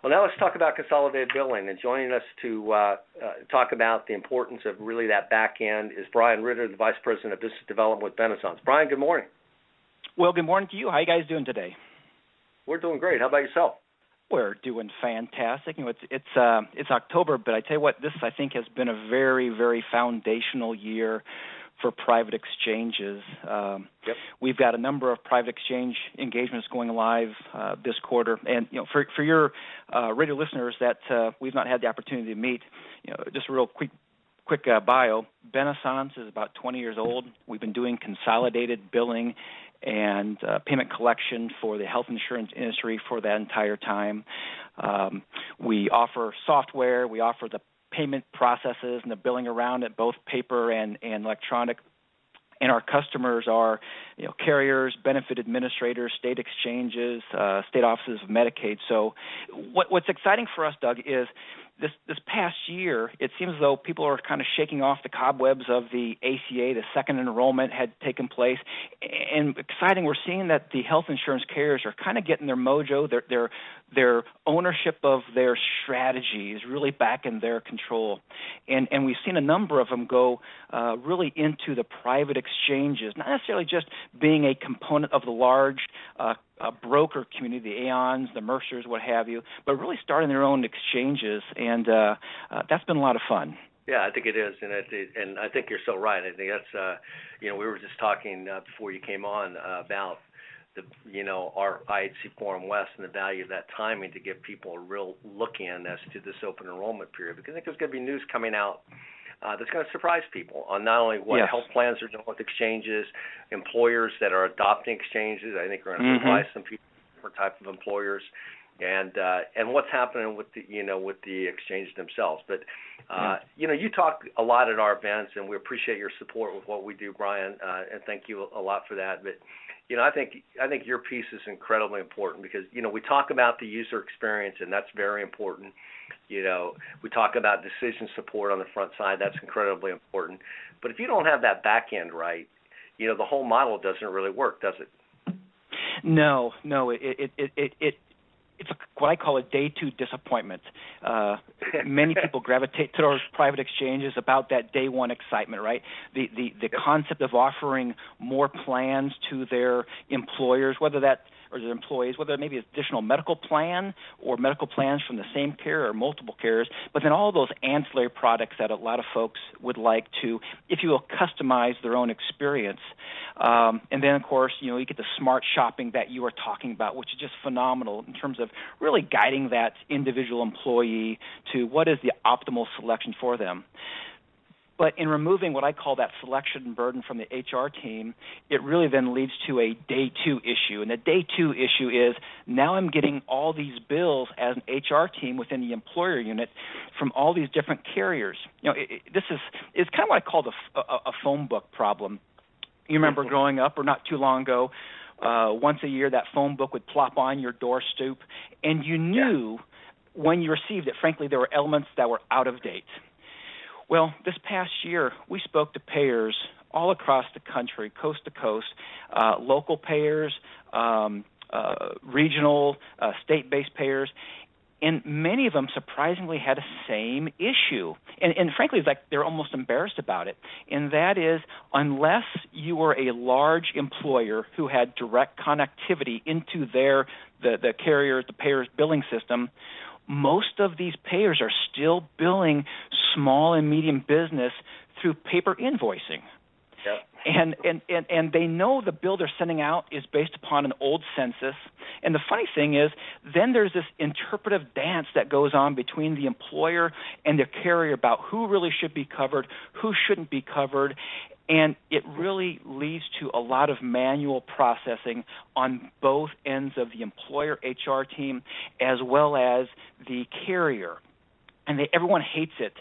Well, now let's talk about consolidated billing. And joining us to talk about the importance of really that back end is Brian Ritter, the Vice President of Business Development with Benaissance. Brian, good morning. Well, good morning to you. How you guys doing today? We're doing great. How about yourself? We're doing fantastic. You know, it's October, but I tell you what, this I think has been a very, very foundational year for private exchanges. Yep. We've got a number of private exchange engagements going live this quarter, and you know, for your radio listeners that we've not had the opportunity to meet, you know, just a real quick bio. Benaissance is about 20 years old. We've been doing consolidated billing and payment collection for the health insurance industry for that entire time. We offer software. We offer the payment processes and the billing around it, both paper and electronic. And our customers are, you know, carriers, benefit administrators, state exchanges, state offices of Medicaid. So what's exciting for us, Doug, is this past year, it seems as though people are kind of shaking off the cobwebs of the ACA. The second enrollment had taken place. And exciting, we're seeing that the health insurance carriers are kind of getting their mojo, their ownership of their strategy is really back in their control. And we've seen a number of them go really into the private exchanges, not necessarily just being a component of the large broker community, the Aons, the Mercers, what have you, but really starting their own exchanges, and that's been a lot of fun. Yeah, I think it is, and I think you're so right. I think that's, you know, we were just talking before you came on about our IHC Forum West and the value of that timing to give people a real look in as to this open enrollment period, because I think there's going to be news coming out that's going to surprise people on not only what health plans are doing with exchanges, employers that are adopting exchanges. I think are going to surprise some people, different types of employers, and what's happening with the exchanges themselves. But you talk a lot at our events, and we appreciate your support with what we do, Brian, and thank you a lot for that. But I think your piece is incredibly important because we talk about the user experience, and that's very important. We talk about decision support on the front side. That's incredibly important. But if you don't have that back end right, the whole model doesn't really work, does it? No. It's what I call a day two disappointment. Many people gravitate to those private exchanges about that day one excitement, right? The concept of offering more plans to their employers, whether their employees, whether it may be additional medical plan or medical plans from the same carrier or multiple carriers, but then all those ancillary products that a lot of folks would like to, if you will, customize their own experience. And then, of course, you get the smart shopping that you were talking about, which is just phenomenal in terms of really guiding that individual employee to what is the optimal selection for them. But in removing what I call that selection burden from the HR team, it really then leads to a day two issue. And the day two issue is now I'm getting all these bills as an HR team within the employer unit from all these different carriers. This is kind of what I call a phone book problem. You remember growing up, or not too long ago, once a year that phone book would plop on your door stoop, and you knew when you received it, frankly, there were elements that were out of date. Well, this past year, we spoke to payers all across the country, coast to coast, local payers, regional, state-based payers, and many of them surprisingly had the same issue. And frankly, it's like they're almost embarrassed about it. And that is, unless you were a large employer who had direct connectivity into the carrier, the payer's billing system, most of these payers are still billing small and medium business through paper invoicing. Yep. And they know the bill they're sending out is based upon an old census. And the funny thing is, then there's this interpretive dance that goes on between the employer and the carrier about who really should be covered, who shouldn't be covered. And it really leads to a lot of manual processing on both ends of the employer HR team as well as the carrier. And everyone hates it.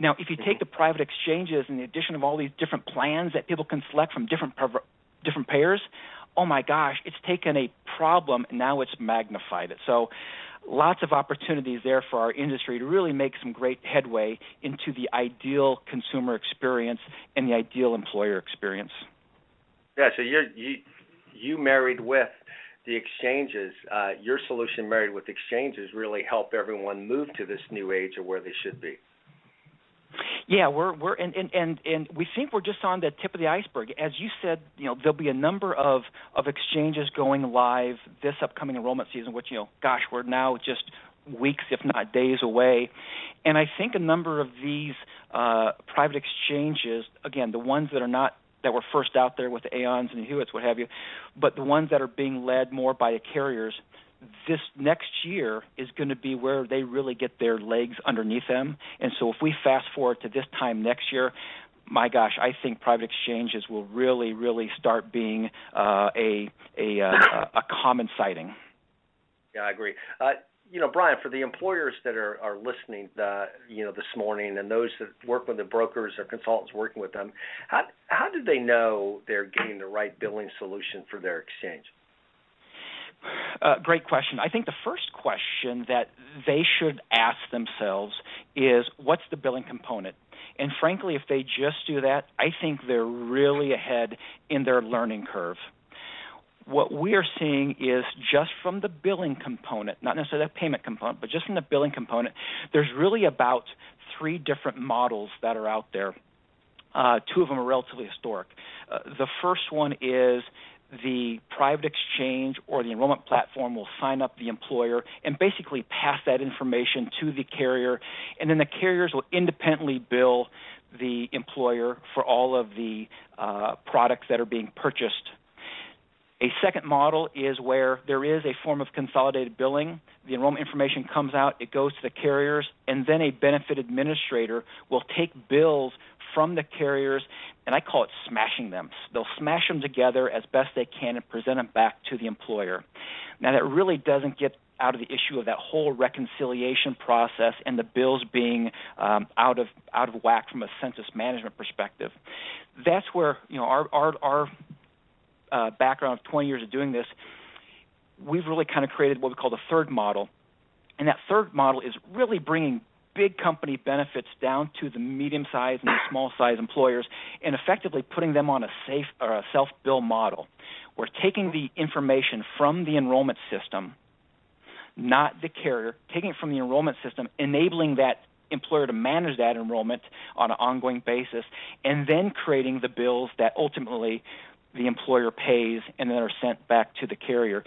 Now, if you take the private exchanges and the addition of all these different plans that people can select from different payers, oh my gosh, it's taken a problem and now it's magnified it. So lots of opportunities there for our industry to really make some great headway into the ideal consumer experience and the ideal employer experience. Yeah, so you married with the exchanges, your solution married with exchanges really help everyone move to this new age of where they should be. Yeah, we're and we think we're just on the tip of the iceberg. As you said, there'll be a number of exchanges going live this upcoming enrollment season, which, gosh, we're now just weeks, if not days away. And I think a number of these private exchanges, again, the ones that were first out there with the Aons and the Hewitts, what have you, but the ones that are being led more by the carriers, this next year is going to be where they really get their legs underneath them. And so if we fast forward to this time next year, my gosh, I think private exchanges will really, really start being a common sighting. Yeah, I agree. Brian, for the employers that are listening, this morning, and those that work with the brokers or consultants working with them, how do they know they're getting the right billing solution for their exchange? Great question. I think the first question that they should ask themselves is, what's the billing component? And frankly, if they just do that, I think they're really ahead in their learning curve. What we are seeing is just from the billing component, not necessarily the payment component, but just from the billing component, there's really about 3 different models that are out there. 2 of them are relatively historic. The first one is the private exchange or the enrollment platform will sign up the employer and basically pass that information to the carrier, and then the carriers will independently bill the employer for all of the products that are being purchased. A second model is where there is a form of consolidated billing. The enrollment information comes out, it goes to the carriers, and then a benefit administrator will take bills from the carriers, and I call it smashing them. They'll smash them together as best they can and present them back to the employer. Now, that really doesn't get out of the issue of that whole reconciliation process and the bills being out of whack from a census management perspective. That's where our background of 20 years of doing this, we've really kind of created what we call the third model. And that third model is really bringing big company benefits down to the medium-sized and the small-sized employers and effectively putting them on a safe or a self-bill model. We're taking the information from the enrollment system, not the carrier, taking it from the enrollment system, enabling that employer to manage that enrollment on an ongoing basis, and then creating the bills that ultimately the employer pays and then are sent back to the carrier.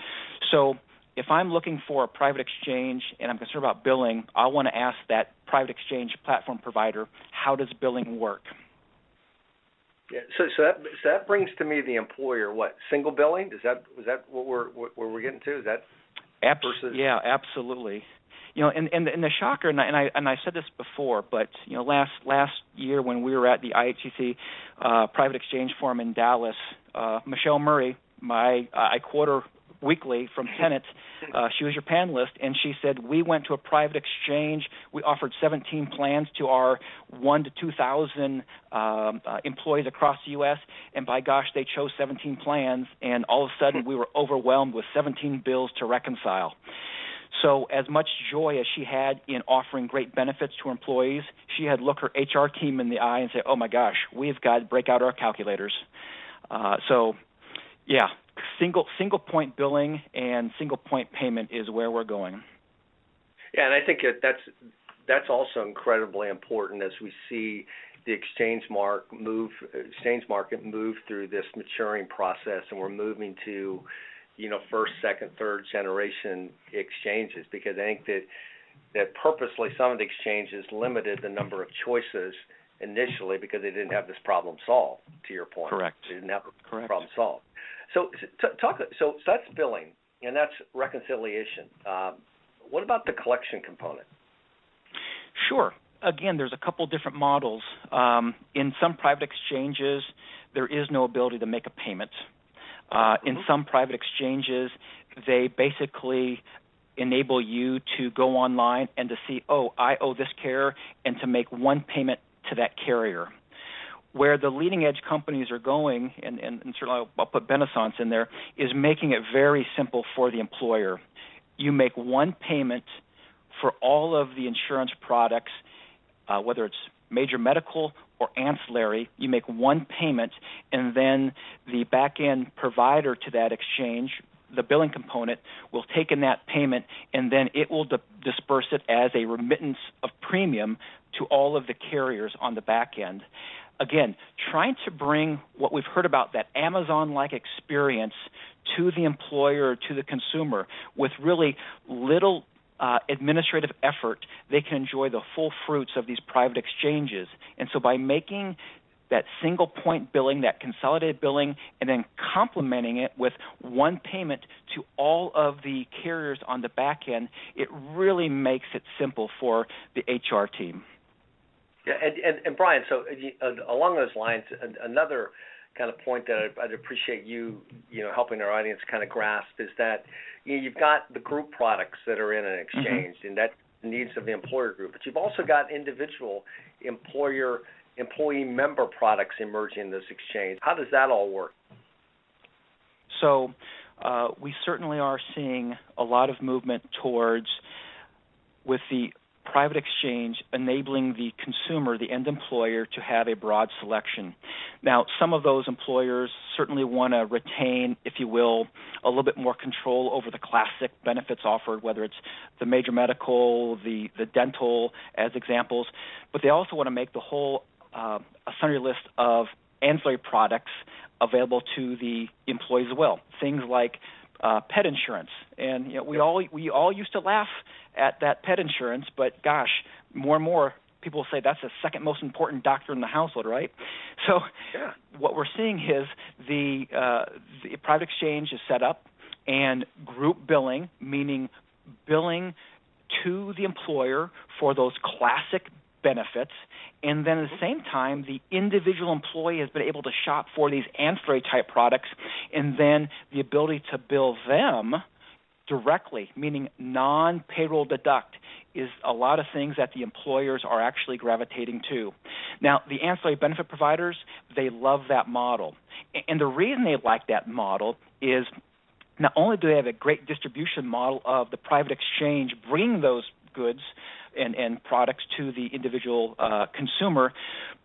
So if I'm looking for a private exchange and I'm concerned about billing, I want to ask that private exchange platform provider, how does billing work? Yeah, so that brings to me the employer, what, single billing? Is that what we're getting to? Is that versus? Yeah, absolutely. And the shocker, and I said this before, but last year when we were at the IHCC Private Exchange Forum in Dallas, Michelle Murray, I quote her weekly from Tenet, she was your panelist, and she said, we went to a private exchange, we offered 17 plans to our 1,000 to 2,000 employees across the U.S., and by gosh, they chose 17 plans, and all of a sudden we were overwhelmed with 17 bills to reconcile. So as much joy as she had in offering great benefits to her employees, she had to look her HR team in the eye and say, oh my gosh, we've got to break out our calculators. Single point billing and single point payment is where we're going. Yeah, and I think that's also incredibly important as we see the exchange market move through this maturing process, and we're moving to first, second, third generation exchanges, because I think that purposely some of the exchanges limited the number of choices initially because they didn't have this problem solved, to your point. Correct. They didn't have the problem solved. So that's billing, and that's reconciliation. What about the collection component? Sure. Again, there's a couple different models. In some private exchanges, there is no ability to make a payment. In some private exchanges, they basically enable you to go online and to see, I owe this carrier, and to make one payment to that carrier. Where the leading edge companies are going, and certainly I'll put Benaissance in there, is making it very simple for the employer. You make one payment for all of the insurance products, whether it's major medical or ancillary. You make one payment, and then the back-end provider to that exchange, the billing component will take in that payment, and then it will disperse it as a remittance of premium to all of the carriers on the back end. Again, trying to bring what we've heard about, that Amazon-like experience, to the employer, to the consumer, with really little administrative effort. They can enjoy the full fruits of these private exchanges. And so by making that single point billing, that consolidated billing, and then complementing it with one payment to all of the carriers on the back end, it really makes it simple for the HR team. Yeah, and Brian, so along those lines, another kind of point that I'd appreciate you helping our audience kind of grasp is that you've got the group products that are in an exchange, and that's the needs of the employer group, but you've also got individual employee member products emerging in this exchange. How does that all work? So we certainly are seeing a lot of movement towards, with the private exchange, enabling the consumer, the end employer, to have a broad selection. Now, some of those employers certainly want to retain, if you will, a little bit more control over the classic benefits offered, whether it's the major medical, the dental as examples, but they also want to make the whole a sundry list of ancillary products available to the employees as well. Things like pet insurance, and we all used to laugh at that pet insurance, but gosh, more and more people say that's the second most important doctor in the household, right? So what we're seeing is the private exchange is set up, and group billing, meaning billing to the employer for those classic benefits, and then at the same time, the individual employee has been able to shop for these ancillary type products, and then the ability to bill them directly, meaning non-payroll deduct, is a lot of things that the employers are actually gravitating to. Now, the ancillary benefit providers, they love that model. And the reason they like that model is not only do they have a great distribution model of the private exchange bringing those goods and products to the individual consumer,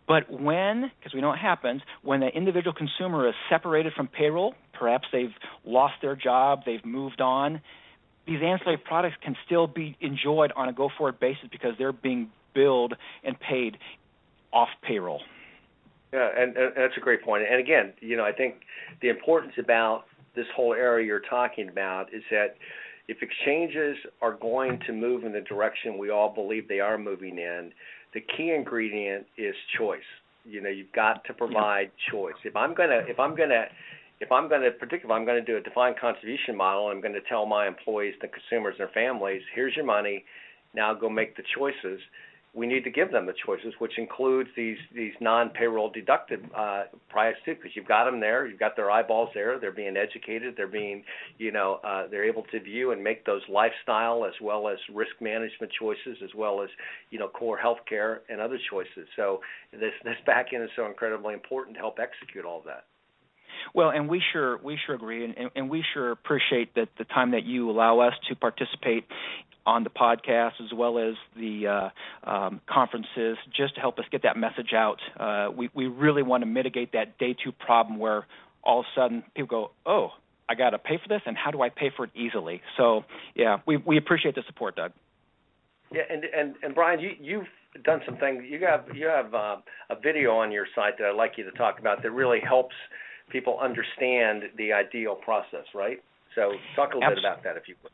but because we know what happens, when the individual consumer is separated from payroll, perhaps they've lost their job, they've moved on, these ancillary products can still be enjoyed on a go-forward basis because they're being billed and paid off payroll. Yeah, and that's a great point. And again, I think the importance about this whole area you're talking about is that if exchanges are going to move in the direction we all believe they are moving in, the key ingredient is choice. You've got to provide choice. If I'm going to do a defined contribution model, I'm going to tell my employees, the consumers, and their families, here's your money, now go make the choices. We need to give them the choices, which includes these non-payroll deducted products too, because you've got them there, you've got their eyeballs there, they're being educated, they're being, they're able to view and make those lifestyle as well as risk management choices, as well as, core health care and other choices. So this back end is so incredibly important to help execute all of that. Well, and we sure agree, and we sure appreciate that the time that you allow us to participate on the podcast as well as the conferences, just to help us get that message out. We really want to mitigate that day two problem where all of a sudden people go, oh, I got to pay for this, and how do I pay for it easily? So, yeah, we appreciate the support, Doug. Yeah, and Brian, you've done some things. You have a video on your site that I'd like you to talk about that really helps people understand the ideal process, right? So talk a little bit about that, if you would.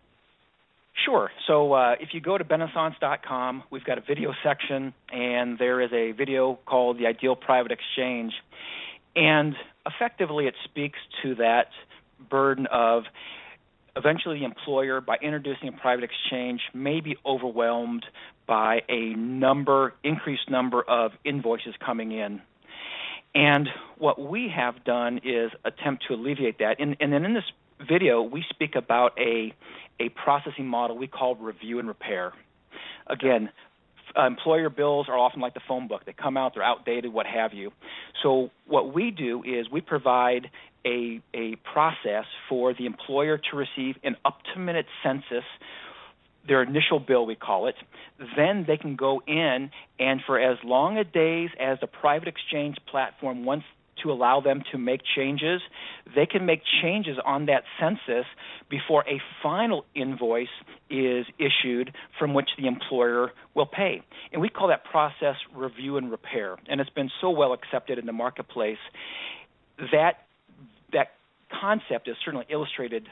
Sure. So if you go to Benaissance.com, we've got a video section, and there is a video called The Ideal Private Exchange. And effectively it speaks to that burden of eventually the employer, by introducing a private exchange, may be overwhelmed by increased number of invoices coming in. And what we have done is attempt to alleviate that. And then in this video, we speak about a processing model we call review and repair. Again, employer bills are often like the phone book. They come out, they're outdated, what have you. So what we do is we provide a process for the employer to receive an up-to-minute census, their initial bill, we call it. Then they can go in, and for as long a days as the private exchange platform wants to allow them to make changes, they can make changes on that census before a final invoice is issued from which the employer will pay. And we call that process review and repair. And it's been so well accepted in the marketplace that concept is certainly illustrated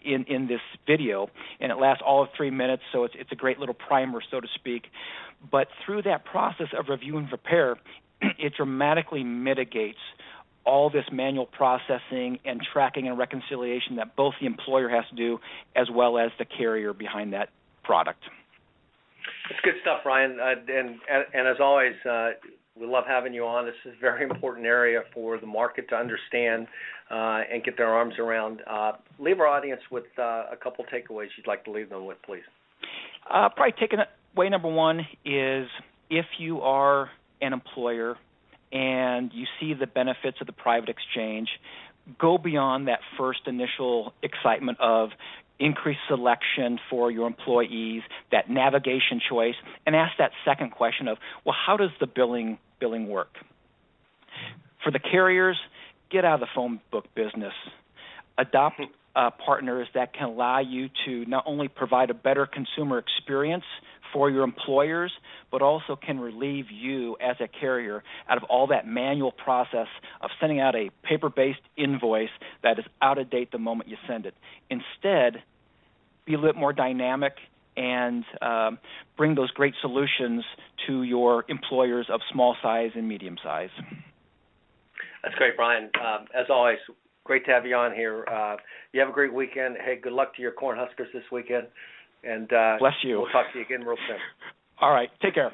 in this video, and it lasts all of 3 minutes, so it's a great little primer, so to speak. But through that process of review and repair, it dramatically mitigates all this manual processing and tracking and reconciliation that both the employer has to do as well as the carrier behind that product. It's good stuff, Ryan. And as always, we love having you on. This is a very important area for the market to understand and get their arms around. Leave our audience with a couple takeaways you'd like to leave them with, please. Probably takeaway number one is if you are an employer and you see the benefits of the private exchange, go beyond that first initial excitement of increased selection for your employees, that navigation choice, and ask that second question of, well, how does the billing work? For the carriers, get out of the phone book business. Adopt partners that can allow you to not only provide a better consumer experience for your employers, but also can relieve you as a carrier out of all that manual process of sending out a paper-based invoice that is out of date the moment you send it. Instead, be a little bit more dynamic and bring those great solutions to your employers of small size and medium size. That's great, Brian. As always, great to have you on here. You have a great weekend. Hey, good luck to your Cornhuskers this weekend. And bless you. We'll talk to you again real soon. All right. Take care.